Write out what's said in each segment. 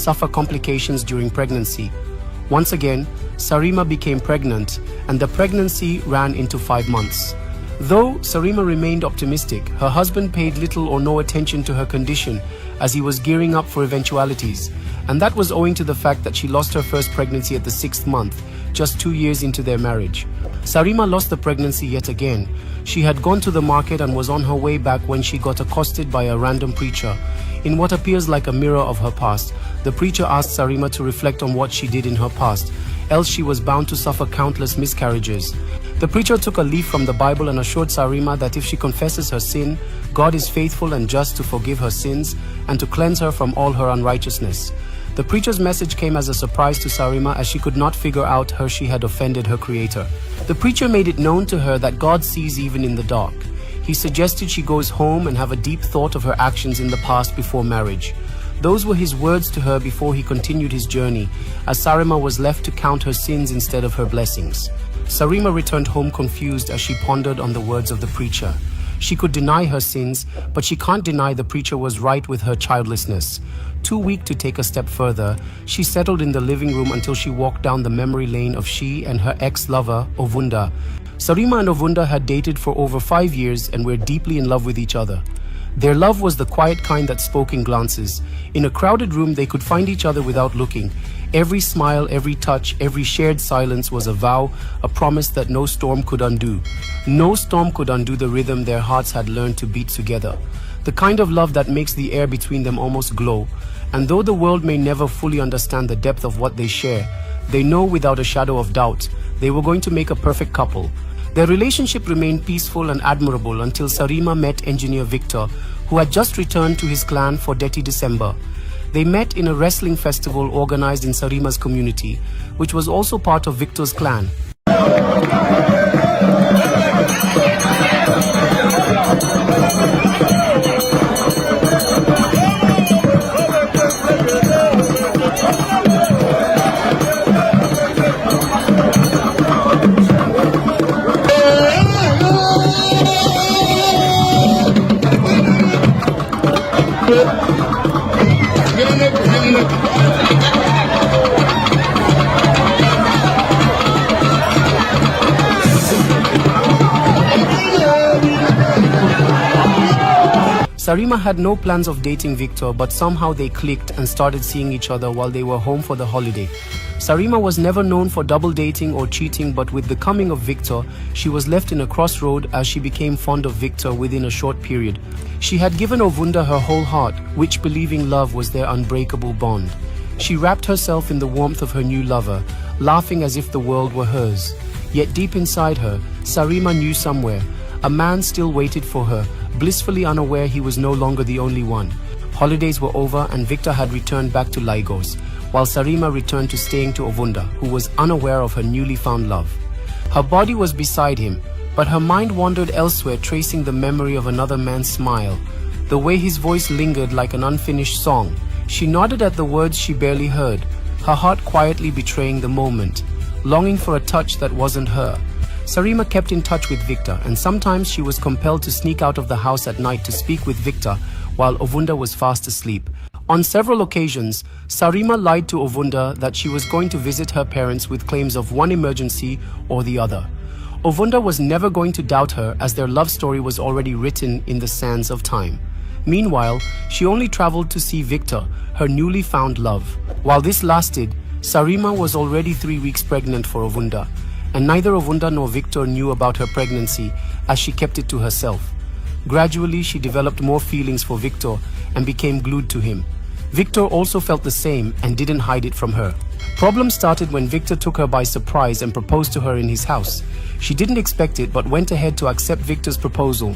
suffer complications during pregnancy. Once again, Sarima became pregnant, and the pregnancy ran into 5 months. Though Sarima remained optimistic, her husband paid little or no attention to her condition as he was gearing up for eventualities, and that was owing to the fact that she lost her first pregnancy at the 6th month, just 2 years into their marriage. Sarima lost the pregnancy yet again. She had gone to the market and was on her way back when she got accosted by a random preacher. In what appears like a mirror of her past, the preacher asked Sarima to reflect on what she did in her past, else she was bound to suffer countless miscarriages. The preacher took a leaf from the Bible and assured Sarima that if she confesses her sin, God is faithful and just to forgive her sins and to cleanse her from all her unrighteousness. The preacher's message came as a surprise to Sarima, as she could not figure out how she had offended her Creator. The preacher made it known to her that God sees even in the dark. He suggested she goes home and have a deep thought of her actions in the past before marriage. Those were his words to her before he continued his journey, as Sarima was left to count her sins instead of her blessings. Sarima returned home confused as she pondered on the words of the preacher. She could deny her sins, but she can't deny the preacher was right with her childlessness. Too weak to take a step further, she settled in the living room until she walked down the memory lane of she and her ex-lover, Ovunda. Sarima and Ovunda had dated for over 5 years and were deeply in love with each other. Their love was the quiet kind that spoke in glances. In a crowded room, they could find each other without looking. Every smile, every touch, every shared silence was a vow, a promise that no storm could undo. No storm could undo the rhythm their hearts had learned to beat together. The kind of love that makes the air between them almost glow. And though the world may never fully understand the depth of what they share, they know without a shadow of doubt they were going to make a perfect couple. Their relationship remained peaceful and admirable until Sarima met engineer Victor, who had just returned to his clan for Deti December. They met in a wrestling festival organized in Sarima's community, which was also part of Victor's clan. Sarima had no plans of dating Victor, but somehow they clicked and started seeing each other while they were home for the holiday. Sarima was never known for double dating or cheating, but with the coming of Victor, she was left in a crossroad as she became fond of Victor within a short period. She had given Ovunda her whole heart, which believing love was their unbreakable bond. She wrapped herself in the warmth of her new lover, laughing as if the world were hers. Yet deep inside her, Sarima knew somewhere, a man still waited for her, blissfully unaware he was no longer the only one. Holidays were over and Victor had returned back to Lagos, while Sarima returned to staying to Ovunda, who was unaware of her newly found love. Her body was beside him, but her mind wandered elsewhere, tracing the memory of another man's smile, the way his voice lingered like an unfinished song. She nodded at the words she barely heard, her heart quietly betraying the moment, longing for a touch that wasn't her. Sarima kept in touch with Victor, and sometimes she was compelled to sneak out of the house at night to speak with Victor while Ovunda was fast asleep. On several occasions, Sarima lied to Ovunda that she was going to visit her parents with claims of one emergency or the other. Ovunda was never going to doubt her, as their love story was already written in the sands of time. Meanwhile, she only traveled to see Victor, her newly found love. While this lasted, Sarima was already 3 weeks pregnant for Ovunda, and neither Ovunda nor Victor knew about her pregnancy, as she kept it to herself. Gradually, she developed more feelings for Victor and became glued to him. Victor also felt the same and didn't hide it from her. Problems started when Victor took her by surprise and proposed to her in his house. She didn't expect it, but went ahead to accept Victor's proposal.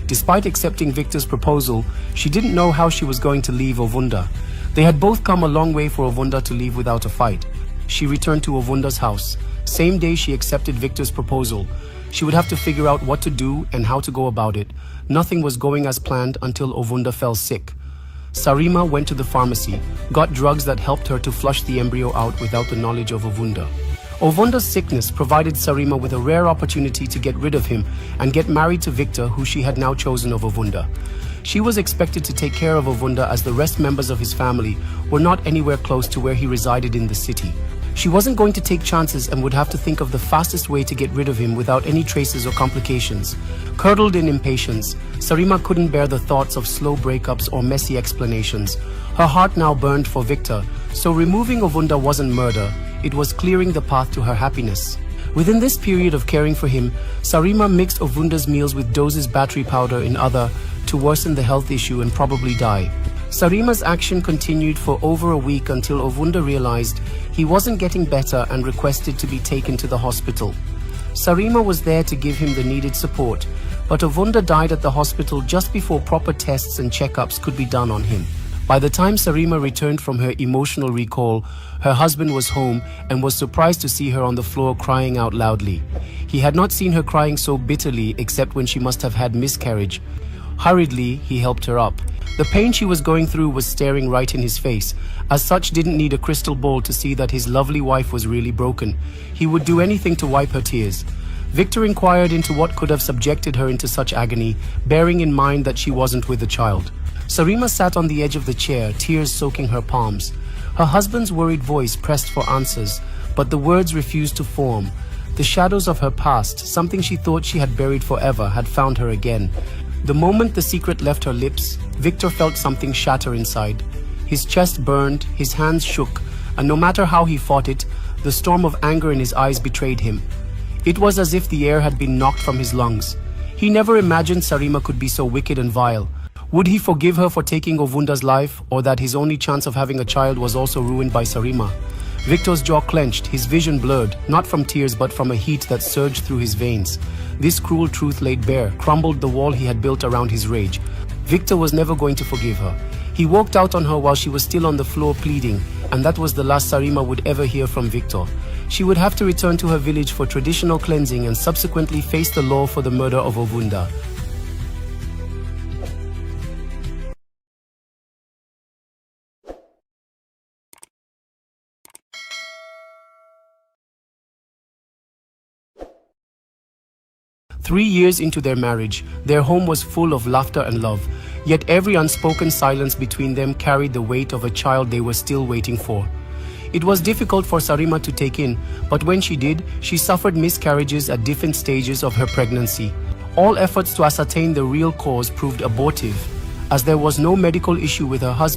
Despite accepting Victor's proposal, she didn't know how she was going to leave Ovunda. They had both come a long way for Ovunda to leave without a fight. She returned to Ovunda's house. Same day she accepted Victor's proposal. She would have to figure out what to do and how to go about it. Nothing was going as planned until Ovunda fell sick. Sarima went to the pharmacy, got drugs that helped her to flush the embryo out without the knowledge of Ovunda. Ovunda's sickness provided Sarima with a rare opportunity to get rid of him and get married to Victor, who she had now chosen of Ovunda. She was expected to take care of Ovunda as the rest members of his family were not anywhere close to where he resided in the city. She wasn't going to take chances and would have to think of the fastest way to get rid of him without any traces or complications. Curdled in impatience, Sarima couldn't bear the thoughts of slow breakups or messy explanations. Her heart now burned for Victor, so removing Ovunda wasn't murder, it was clearing the path to her happiness. Within this period of caring for him, Sarima mixed Ovunda's meals with doses battery powder in other to worsen the health issue and probably die. Sarima's action continued for over a week until Ovunda realized he wasn't getting better and requested to be taken to the hospital. Sarima was there to give him the needed support, but Ovunda died at the hospital just before proper tests and checkups could be done on him. By the time Sarima returned from her emotional recall, her husband was home and was surprised to see her on the floor crying out loudly. He had not seen her crying so bitterly except when she must have had miscarriage. Hurriedly, he helped her up. The pain she was going through was staring right in his face. As such, didn't need a crystal ball to see that his lovely wife was really broken. He would do anything to wipe her tears. Victor inquired into what could have subjected her into such agony, bearing in mind that she wasn't with the child. Sarima sat on the edge of the chair, tears soaking her palms. Her husband's worried voice pressed for answers, but the words refused to form. The shadows of her past, something she thought she had buried forever, had found her again. The moment the secret left her lips, Victor felt something shatter inside. His chest burned, his hands shook, and no matter how he fought it, the storm of anger in his eyes betrayed him. It was as if the air had been knocked from his lungs. He never imagined Sarima could be so wicked and vile. Would he forgive her for taking Ovunda's life, or that his only chance of having a child was also ruined by Sarima? Victor's jaw clenched, his vision blurred, not from tears but from a heat that surged through his veins. This cruel truth laid bare, crumbled the wall he had built around his rage. Victor was never going to forgive her. He walked out on her while she was still on the floor pleading, and that was the last Sarima would ever hear from Victor. She would have to return to her village for traditional cleansing and subsequently face the law for the murder of Ovunda. Three years into their marriage, their home was full of laughter and love, yet every unspoken silence between them carried the weight of a child they were still waiting for. It was difficult for Sarima to take in, but when she did, she suffered miscarriages at different stages of her pregnancy. All efforts to ascertain the real cause proved abortive, as there was no medical issue with her husband.